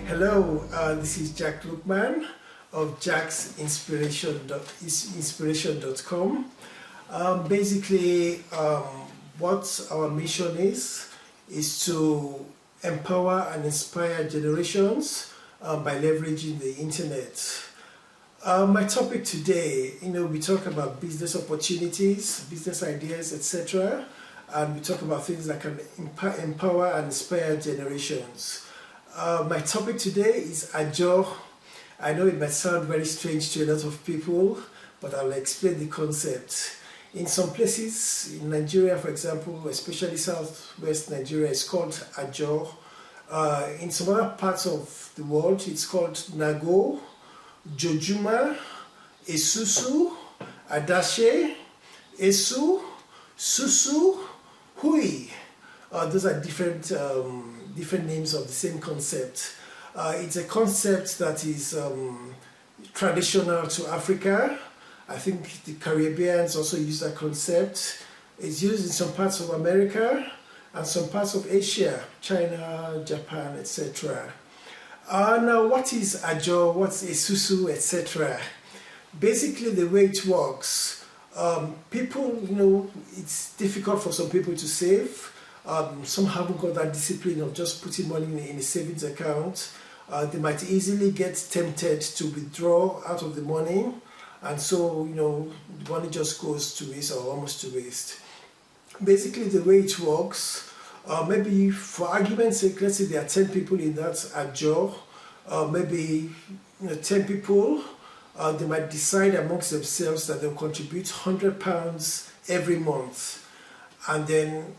Hello, this is Jack Lookman of jacksinspiration.com. Basically, what our mission is to empower and inspire generations by leveraging the internet. My topic today, we talk about business opportunities, business ideas, etc. And we talk about things that can empower and inspire generations. My topic today is Ajo. I know it might sound very strange to a lot of people, but I'll explain the concept. In some places in Nigeria, for example, especially southwest Nigeria, it's called Ajo. In some other parts of the world, it's called Nago, Jojuma, Esusu, Adashe, Esu, Susu, Hui. Those are different names of the same concept. It's a concept that is traditional to Africa. I think the Caribbeans also use that concept. It's used in some parts of America and some parts of Asia, China, Japan, etc. Now, what is Ajo, what's Esusu, etc.? Basically, the way it works, people, it's difficult for some people to save. Some haven't got that discipline of just putting money in a savings account. They might easily get tempted to withdraw out of the money, and so the money just goes to waste or almost to waste. Basically, the way it works, maybe for argument's sake, let's say there are 10 people in that Ajo, maybe 10 people, they might decide amongst themselves that they'll contribute £100 every month. And then,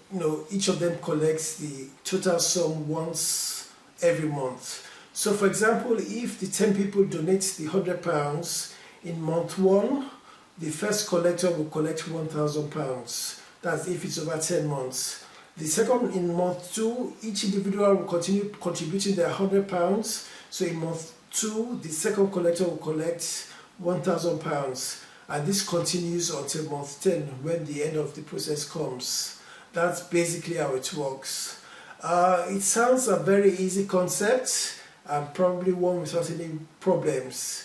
each of them collects the total sum once every month. So, for example, if the 10 people donate the £100 in month 1, the first collector will collect £1,000. That's if it's over 10 months. The second, in month 2, each individual will continue contributing their £100. So, in month 2, the second collector will collect £1,000. And this continues until month 10 when the end of the process comes. That's basically how it works. It sounds a very easy concept and probably one without any problems.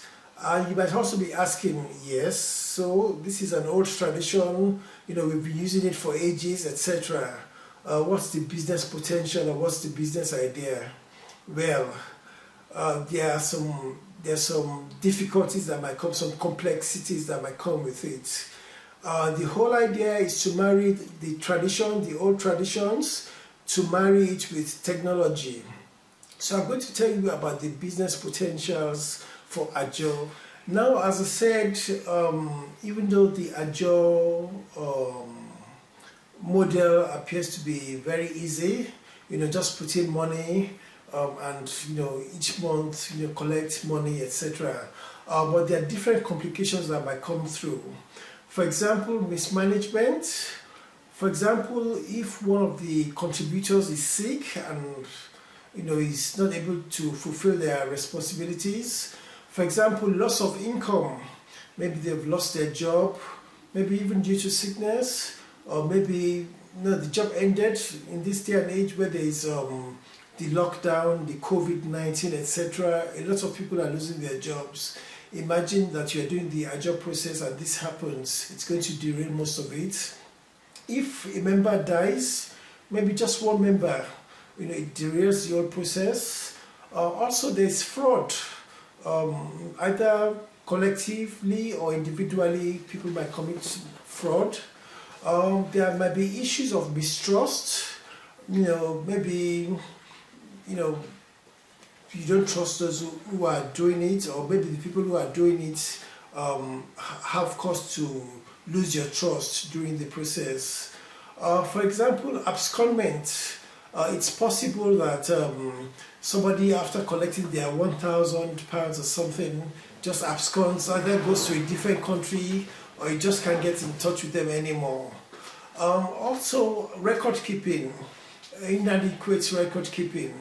You might also be asking, yes, so this is an old tradition, we've been using it for ages, etc. What's the business potential or what's the business idea? Well, there are some difficulties that might come, some complexities that might come with it. The whole idea is to marry the old traditions, to marry it with technology. So I'm going to tell you about the business potentials for Ajo. Now, as I said, even though the Ajo model appears to be very easy, just put in money, and each month collect money, etc. But there are different complications that might come through. For example, mismanagement. For example, if one of the contributors is sick and is not able to fulfill their responsibilities. For example, loss of income. Maybe they've lost their job, maybe even due to sickness, or maybe the job ended in this day and age where there is the lockdown, the COVID-19, etc. A lot of people are losing their jobs. Imagine that you're doing the Agile process and this happens. It's going to derail most of it. If a member dies, maybe just one member, it derails the whole process. Also, there's fraud. Either collectively or individually, people might commit fraud. There might be issues of mistrust. Maybe you don't trust those who are doing it, or maybe the people who are doing it have cause to lose your trust during the process. For example, abscondment. It's possible that somebody, after collecting their £1,000 or something, just absconds, either goes to a different country or you just can't get in touch with them anymore. Also, record keeping, inadequate record keeping.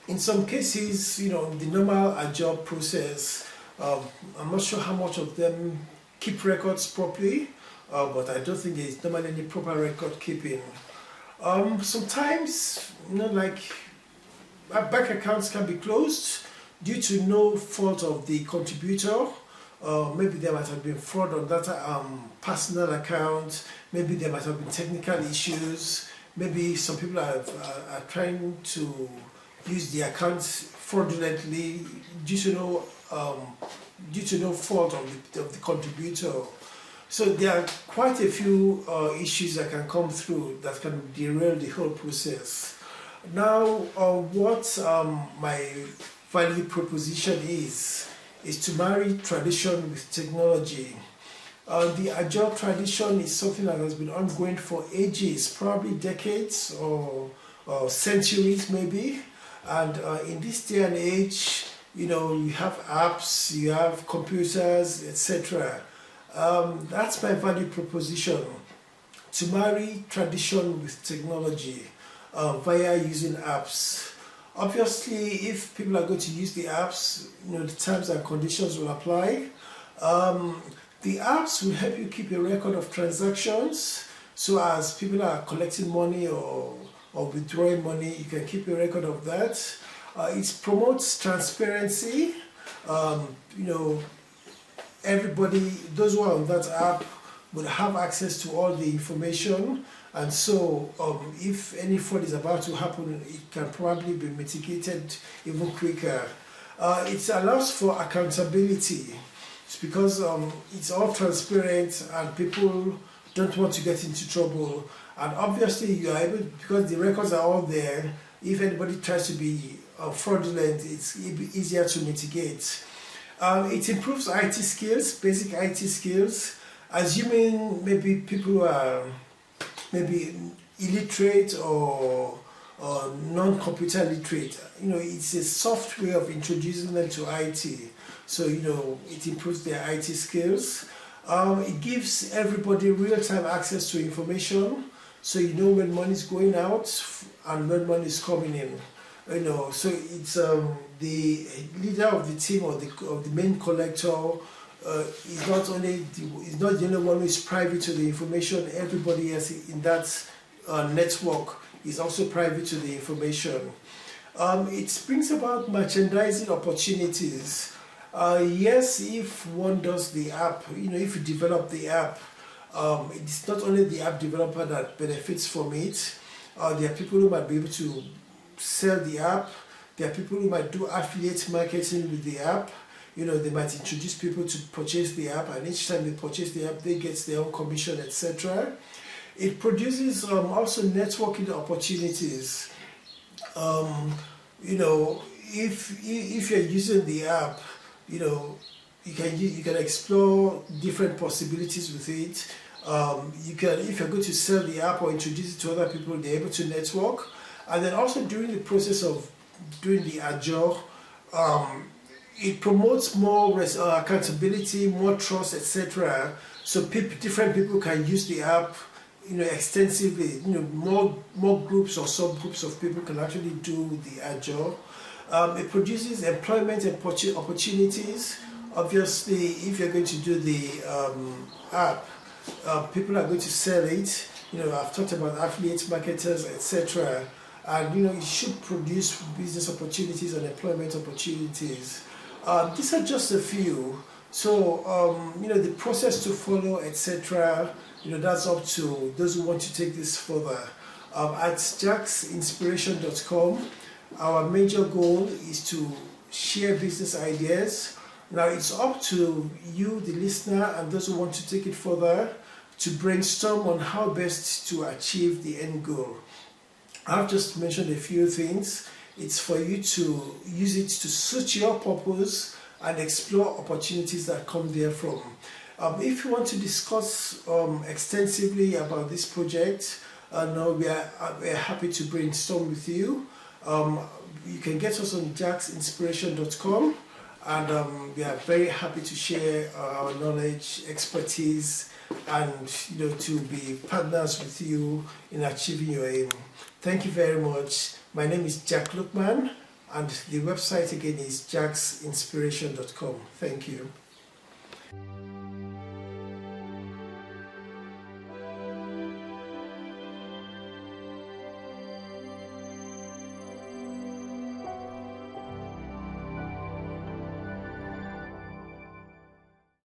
In some cases, the normal agile process, I'm not sure how much of them keep records properly, but I don't think there's normally any proper record keeping. Sometimes, like bank accounts can be closed due to no fault of the contributor. Maybe there might have been fraud on that personal account. Maybe there might have been technical issues. Maybe some people are trying to use the accounts fraudulently due to no fault of the contributor. So there are quite a few issues that can come through that can derail the whole process. Now, what my value proposition is to marry tradition with technology. The agile tradition is something that has been ongoing for ages, probably decades or centuries maybe. And in this day and age, you have apps, you have computers, etc. That's my value proposition, to marry tradition with technology via using apps. Obviously, if people are going to use the apps, the terms and conditions will apply. The apps will help you keep a record of transactions, so as people are collecting money or withdrawing money, you can keep a record of that. It promotes transparency. Everybody, those who are on that app, will have access to all the information, and so if any fraud is about to happen, it can probably be mitigated even quicker. It allows for accountability. It's because it's all transparent and people don't want to get into trouble. And obviously you are able, because the records are all there, if anybody tries to be fraudulent, it's easier to mitigate. It improves IT skills, basic IT skills, assuming maybe people who are maybe illiterate or non-computer literate. It's a soft way of introducing them to IT. So, it improves their IT skills. It gives everybody real-time access to information, so you know when money is going out and when money is coming in. So it's the leader of the team or the main collector is not the only one who is privy to the information. Everybody else in that network is also privy to the information. It brings about merchandising opportunities. Yes, if one does the app, if you develop the app, it's not only the app developer that benefits from it. There are people who might be able to sell the app. There are people who might do affiliate marketing with the app. They might introduce people to purchase the app, and each time they purchase the app, they get their own commission, etc. It produces also networking opportunities. If you're using the app, you can explore different possibilities with it. If you're going to sell the app or introduce it to other people, they're able to network. And then also during the process of doing the agile, it promotes more accountability, more trust, etc. So different people can use the app, extensively. More groups or subgroups of people can actually do the agile. It produces employment and opportunities. Obviously, if you're going to do the app, people are going to sell it. I've talked about affiliate marketers, etc. And it should produce business opportunities and employment opportunities. These are just a few. So the process to follow, etc. That's up to those who want to take this further. At jacksinspiration.com, our major goal is to share business ideas. Now it's up to you, the listener, and those who want to take it further, to brainstorm on how best to achieve the end goal. I've just mentioned a few things. It's for you to use it to suit your purpose and explore opportunities that come therefrom. If you want to discuss extensively about this project, we're happy to brainstorm with you. You can get us on jacksinspiration.com, and we are very happy to share our knowledge, expertise, and to be partners with you in achieving your aim. Thank you very much. My name is Jack Lookman, and the website again is jacksinspiration.com. Thank you.